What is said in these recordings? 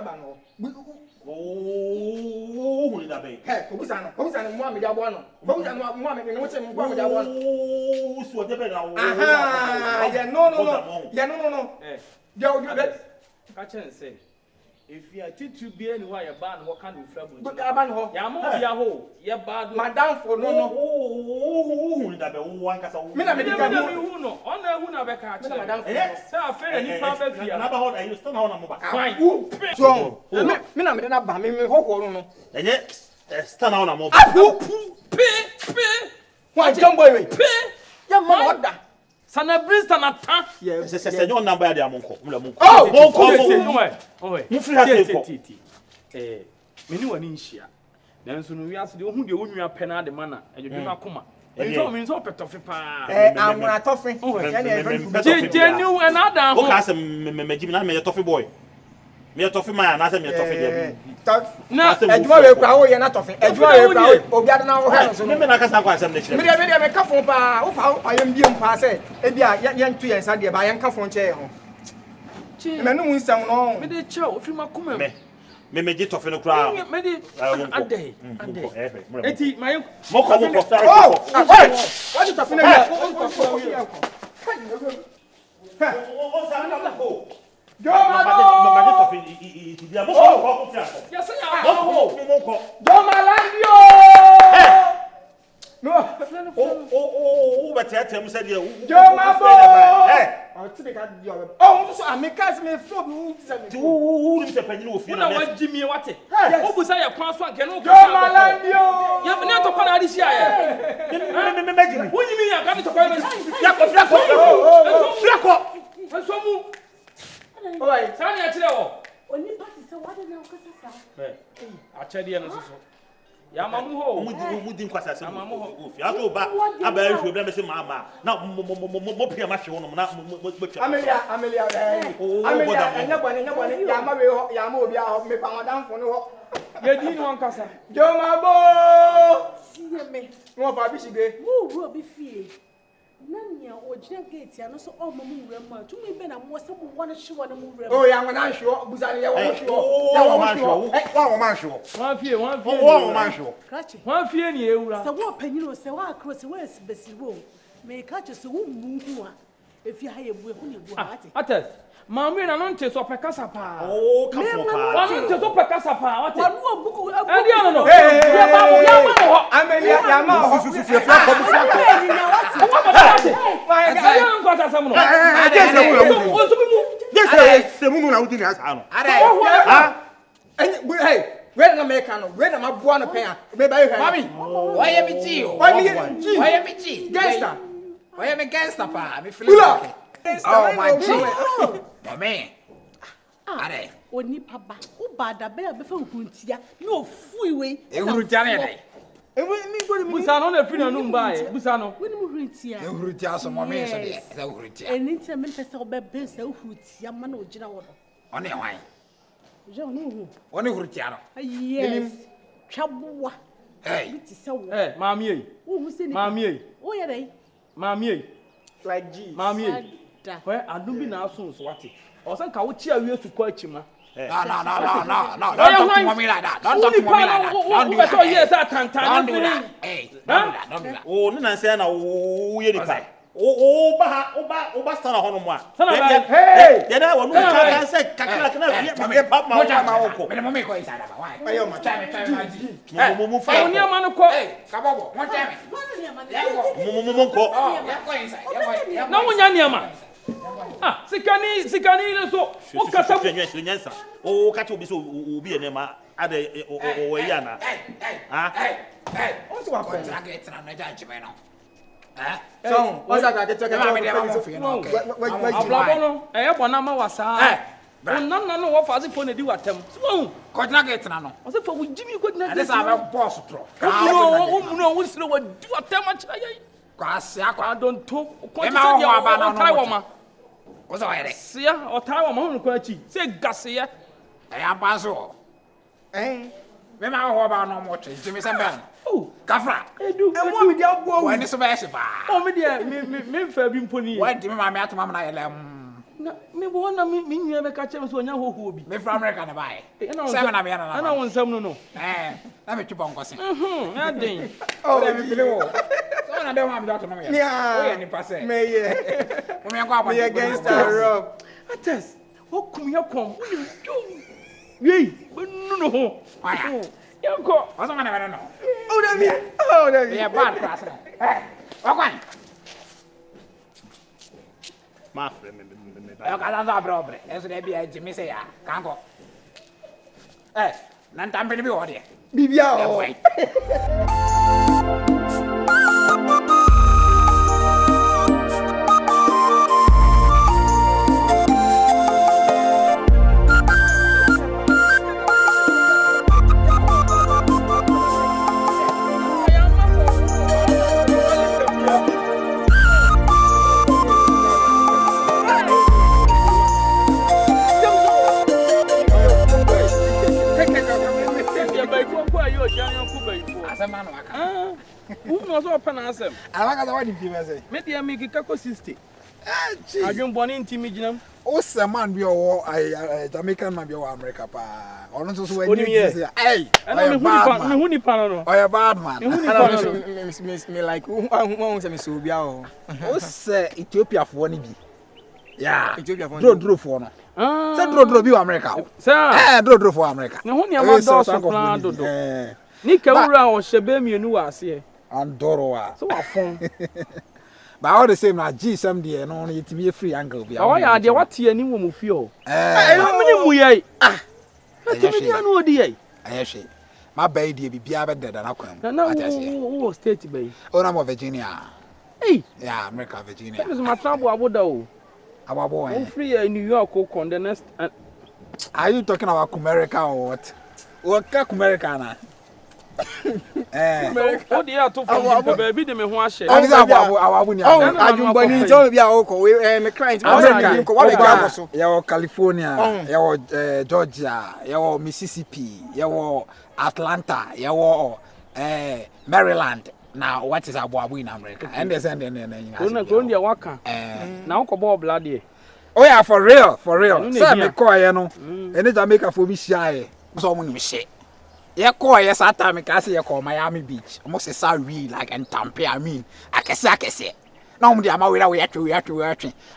aba no. Oh, who that be? Hey, obusano mo me abo no. Obusano mo me no che mo me abo no. Oh, so dey be now. Aha, yeah no. Yeah no. Eh. Yeah, catch and say. If you are to be anywhere, your band, what kind of trouble? but aba no. Ya mo bia ho, ya bad. Madam for no. Who that be? One kasa. Me na me di ka who no. On na who na be catch. Madam. Say afraid ni pa be fia. Na ba ho, you stand on am ba. Fine. So, me na me na ba me hohoro no. Enye stand on am ba. Apu. Pe. Wa jumbo we. Pe. Ya mo order. Sana brista na ta. Se your number ya de amonko. Oh, oh. Mu free have ko. Meni wani nhia. Nanso no wiase de ohun de onwua pɛ na de mana. Adwodwo na koma. Enso petofe pa. Amuna tofe. Ya na every Genu another. O ka se me gibi na me tofe boy. Me tofe man na se me tofe de. Na adwuma we kura wo ye na tofe. Adwuma we kura wo obi ade na wo ha no so. Me na ka sa kwa asem de kire. Me de me ka fon pa. Wo pa yem biem pa se. E bia ye ntu ye nsa de ba ye nka fon che ho. Me no mu nsam no. Me de chew ofiri makoma. Me je tofe no kura. Me de ade. Eti my Moko. What you tofe na me? Oi, sani achire wo. Oni party se wade na okasa sa. Achede no soso. Ya mamu ho. Mu din kwasa se mu ofi. Ato ba aba ehwe bra me se mama. Na mo pia ma hwe wono na mo twa. Amelia. Enya bone ya ma we ho, ya ma obi a ho me pa wadanfo no ho. Ye di no nkasa. Jomabo. Sie me. Mo fa bi shige. Mu ru obi fie. Nanya ojina gate ya no so o mamu wura ma tumi be na mo se mo wona hwe wona mu wura. Oh ya ngona hwe buzani ya wo hwe. Ya wo man hwe. Wa man hwe. Wan fie. Wa man hwe. Krachi. Wan fie ni ewura. Se wo panyino se wa akro se wa esibesiwo. Me krachi se wo mu hu a. Efi ha ye bu e hu ne bu ate. Ate. Mami na no nte so pekasa pa. Oh, kafo pa. Wa no nte so pekasa pa. Ate. Wa no buku. Edi ono no. Ya ma ho. Amelia ya ma ho. Semu na udi ni asa no. Hey, where na make no? Where na ma bua no pen a? Me ba ehwe. Mami, why am I tea? Why me? Why am I tea? Gangster. Why am I gangster pa? Me feel. Oh my God. Mami. Are. Oni paba. U bada be a be fa huntia. No fuiwe. Ehurutiya na dai. Busa no na fina no mba e. Busa no. Woni mu huntia. Ehurutiya so mami so de. Ehurutiya. Eni ntia me pese obe be se huntia ma na ogina wo do. One hwan. Je no hu. One ehurutiya no. Yes. Twaboa. Hey. Ti se wo. Mami e. Wo hu se ni. Mami e. Wo ye dai. Mami e. Raji. Mami e. Where adum bi na aso so wate. Osan ka wo chi awie su kwa chima. No. Don't talk to mommy like that. Don't talk to mommy like that. Don't do that. Don't do that. Hey, don't do that. Oh, no na say na wo ye nipa. Oba stand ho no mo a. Hey! Ya na wo no ka say kakra na me pap ma wo ko. Me mommy ko inside aba. Why? Ayo ma. Mo Fa oni ama no ko. Hey, kabobo. One time. mo ko. Oh, ya ko inside. Na wo nya ne ama. Ah, sikani ile so. O kasa nyansa. O ka ti obi so obi ene ma ade o ya na. Hey. On to what contract get na judge me no. So, what's that get talking about? Ablabo no. E bona ma wasa. Nana no wo fazi phone di watam. So, contract get na no. o se fa wo jimi ko na. This am boss tro. O mu wo sire wo di watam a kira yai. Kwase akwa Don't talk. What's that? Sia, or Taiwan, Mom, Quachi. Say Gassia. I am Basso. Remember how about no more trees? Jimmy Samban. Oh, Kafra. I do. And what with your When it's a massive. Oh, me, dear, me, Fabian Pony. Why do my mat, Mamma? Na me bo na me nua be ka chem so onya hoho bi. Me from America na buy. Ana won sam no. Na me twipo nkose. Na den. Oh, let me feel wo. So na dem am doctor no me. Yeah. We ni passe. Me yeah. Mo me ko abon. Me against Rob. Ates. Wo kum ya kom. Yei, no no. Aya. Yanko. Oso ma na no. Oh, that me. Oh, that me. Yeah, bad class. Okwan. Ma frɛ me. Eu casando a brobre. Eso deve é de me sei a. Cango. Não tá bem de ordem. Bibia. Asem. Alaka da wadi pima say. Me dia me kika ko 60. Adwon bone ntimi ginam. O se man bi owo Jamaican man bi owo America pa. Ono so wani say. Hey. Me hu ni pa no. Oh, bad man. Me like who say me so bia o. O se Ethiopia fo ni bi. Yeah. Ethiopia fo. Dro fo no. Say dro bi o America. Sir. Dro fo America. Me hu ni am do so plan dodo. Ni kawura o shebe mienu wa ase. Andoroa. So afon. But all the same, na G some day no it be a free angle be. Oh yeah, there what here ni wo mu fie o. Me mu yai. Ati me dia no odi yai. Ayeshe. My baby be bia be dead na kwam. Na wo state bay. Oh na mo Virginia. Hey. Yeah, America Virginia. That is my trouble aboda o. Ababo. I'm free in New York o con the next. Are you talking about America or what? What America na? O dia to for baby de me ho ahye. Awabu ni. Oh, adunbani njo bia o ko me client mo say ko wa be ga so. Yawo California, yawo Georgia, yawo Mississippi, yawo Atlanta, yawo Maryland. Now what is abu in America? And they send go dia waka. Na wo ko ball blood there. Oh yeah, for real. Say me call you no. Any Jamaica for be shy. So mo ni she. Yeah, call yes at time I say you call Miami Beach. Almost a sorry like and Tampa. I mean, I can say. Now me am we are.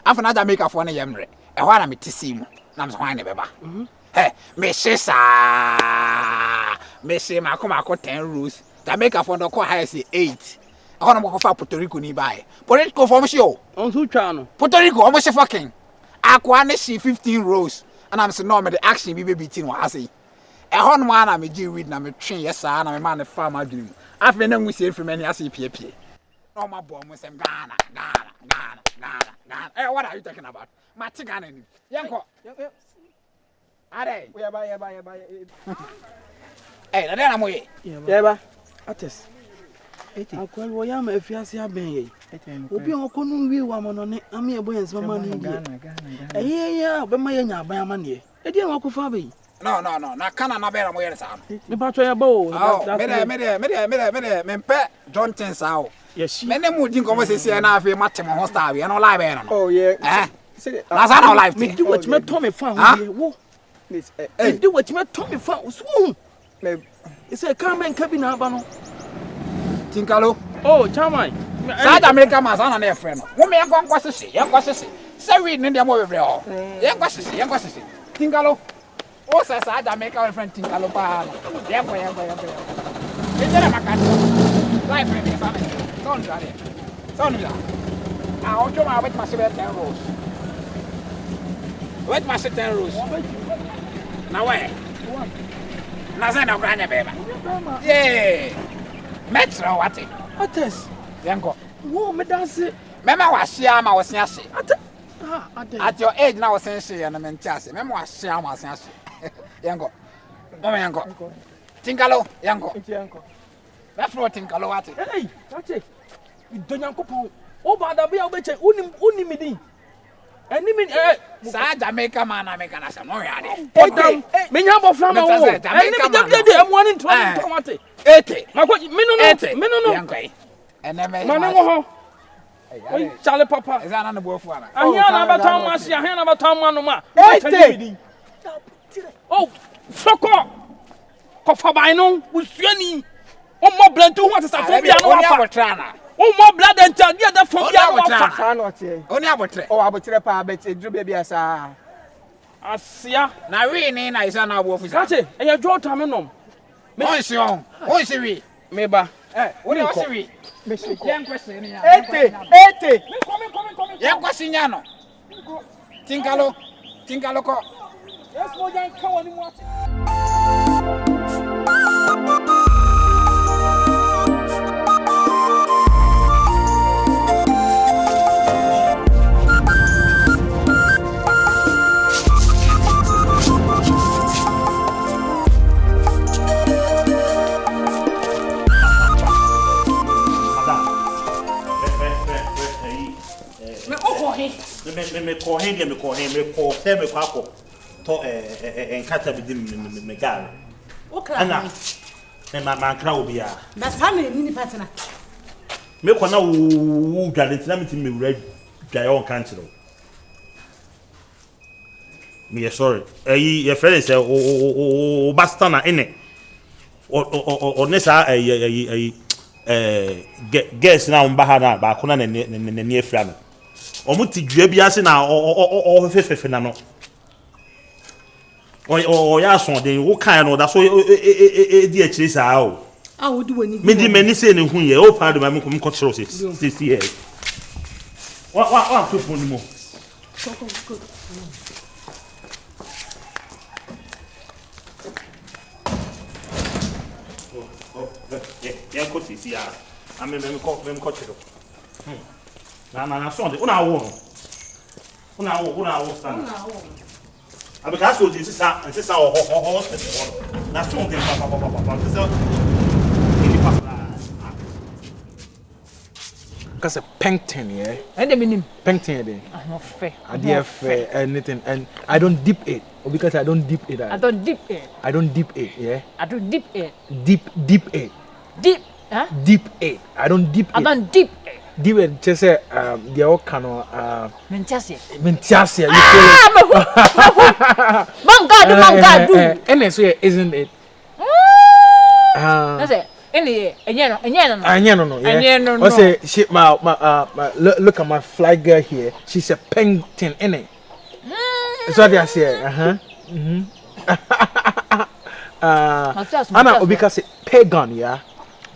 After na Jamaica for na yemre. E ho na me tisi na me so hwan na beba. Me she sa. Me she makoma 10 rules. Jamaica for no call high say 8. I want to go for Puerto Rico ni buy. Puerto Rico for me show. On so twa no. Puerto Rico almost fucking. Akwa na she 15 rows. And I'm saying no me the action be beating what I say. E ho no na me gi read na me twen yes na me man the farm adwum. Afi na nwusie free me ni ase piepie. No ma bo mo sem Ghana. What are you talking about? Ma ti Ghana ni. Yenko. Are. We ba. Na dey na mo ye. Yeah ba. Ates. Akwal wo ya ma afiase aben ye. Obi on ko no wi wa mo no ne ame ebo yens mama ni die. Ya be ma ye nya aban ama ne. E die wa ko fa be. No. Na kana na be na mo ye sa. Me pa twa ya ba o. Me pe Johnson sao. Yes. Me ne mu din ko mo se na afi ma tem ho star we no live no. Oh yeah. Na sa no live. Me do what me to me fa ho wo. Me do what me to me fa so. Me say come and kabi na aba no. Tinkalo. Oh, chairman. South America man sa na na e frɛ no. Wo me yankɔ sese. Say we ne dem wo bebre ho. Yankɔ sese. Tinkalo. O sa South America friend Tinkalo pa. Yankɔ. Ejere makati. Life friend me family. Don't do that. Ah, ojo ma wet ma se 10 rows. Wet ma se 10 rows. Na where? Na say na granya beba. Yeah. Metro what? Ates. Yanko. Wo me dance. Mema wa share ma was ase. Ates. At your age now was say na mentase. Mema wa share ma was ase. Yanko. Mama yanko. Tinkalo yanko. That's what Tinkalo what? Hey, that's it. Do Yankopon. O ba da bia obeche uni mi din. Eni mi Sa Jamaica man America na some no yade. Odam. Me nya bofra ma wo. Eni mi da bia am one in 20 what? 80. Mako me no. Yanko. Eneme. Ma me wo ho. Oi, Charlie Papa. Is that an boyfriend? I hear about Thomas, I hear about Thomas. Oh, Soko. Kofabino, Usiani. Oh, more blood to what is a phobia. Oh, more blood than tell you the phobia. Only about three. Oh, about three pa bet a drew baby as a Asia. Now, we ain't nice on our wolf. That's it. And you draw Tamino. Monsieur, what's it? Maybe. What else are we? Young question. 80. Young question. Tinkalo. Yes, more than Cowan watching. Me call him, to and cut up with him, me gal. Okay. Anna, me my crowd be a. That's how many partner. Me kona wo dwale tina me red dwale on cancel. Me sorry. Your friend say o basta na ene. O nesa guess na on baha na ba kona na ne afra no. Omo ti dua bi ase na o fefefe na no. O ya so den wo kan no da so di a kire sa o. Ah, wo di wani. Me di mani say ne hu ye o pa do ma me ko kire 6 years. Wa to pon ni mo. Yeah, ko si ya. Ame me ko kire. Na so de una wo stand. Abi ka so ji sisa ho na so de papa so ni papa Because a Penton, yeah. And the minimum. Penton, yeah. I'm not fair. I dear fair anything, and I don't dip it. Or because I don't dip it. I don't dip it. I don't dip it, yeah. I don't dip it. Dip it. Dip, huh? Dip it. I don't dip it. I don't dip it. Dip it. Just say the all kind of Menchasia. Menchasia. Man God do. And that's where isn't it? That's it. Any, no. I say she look at my fly girl here. She's a painting in it. That's what I say. Anna, because pagan, yeah.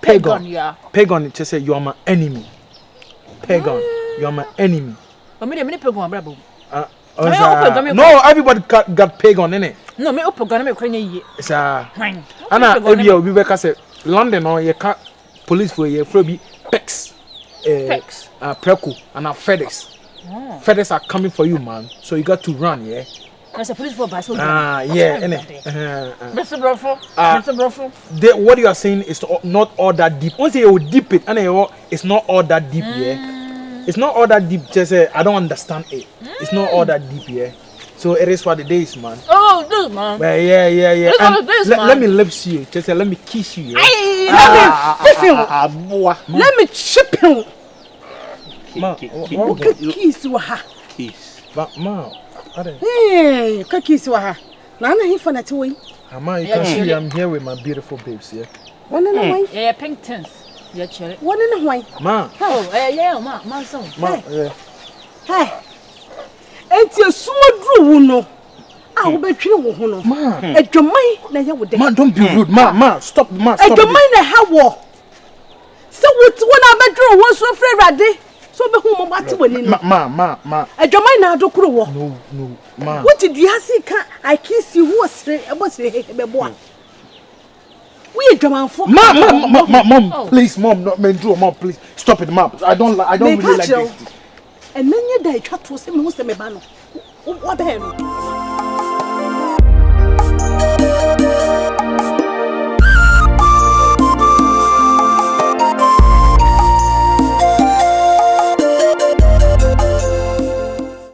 Pagan, just say you are my enemy. Pagan, you are my enemy. But me pagan, bravo. No, everybody got pagan in it. No, me pagan, me cranny. It's Anna, we work as a London or you can't police for you, probably Pex, Preco, and our FedEx. FedEx are coming for you, man. So you got to run, yeah. There's a police for Basso. Yeah, Mr. Brofo. What you are saying is not all that deep. Once you dip it, and it's not all that deep, yeah. It's not all that deep. Just I don't understand it. It's not all that deep, yeah. So it is what it is, man. Oh, this man. Well, yeah. Let me lips you. Just let me kiss you. Yeah? Let me chip him. Kiss. Ma. Hey, kiss wa. Nana he for that way. Ama, you can see I'm here with my beautiful babes, yeah. One in a way. Yeah, pink tins. Yeah, cherry. One in a way. Ma. Oh, yeah, Mansa. Yeah. Hey. It's a small drew no. I will bet you no. Ma. At your mind, na ya would. Man, don't be rude. Ma, stop. At your mind, na how war. So what's one I bet you was so afraid ready. So be home about to win. Ma. At your mind, now do crew. No, ma. What did you see? I kiss you. What's the boy? We are German for Mom, please, Mom, not me, Mom, please stop it, Mom. I don't really like this. And then you die, chat to say, most of me, what the hell?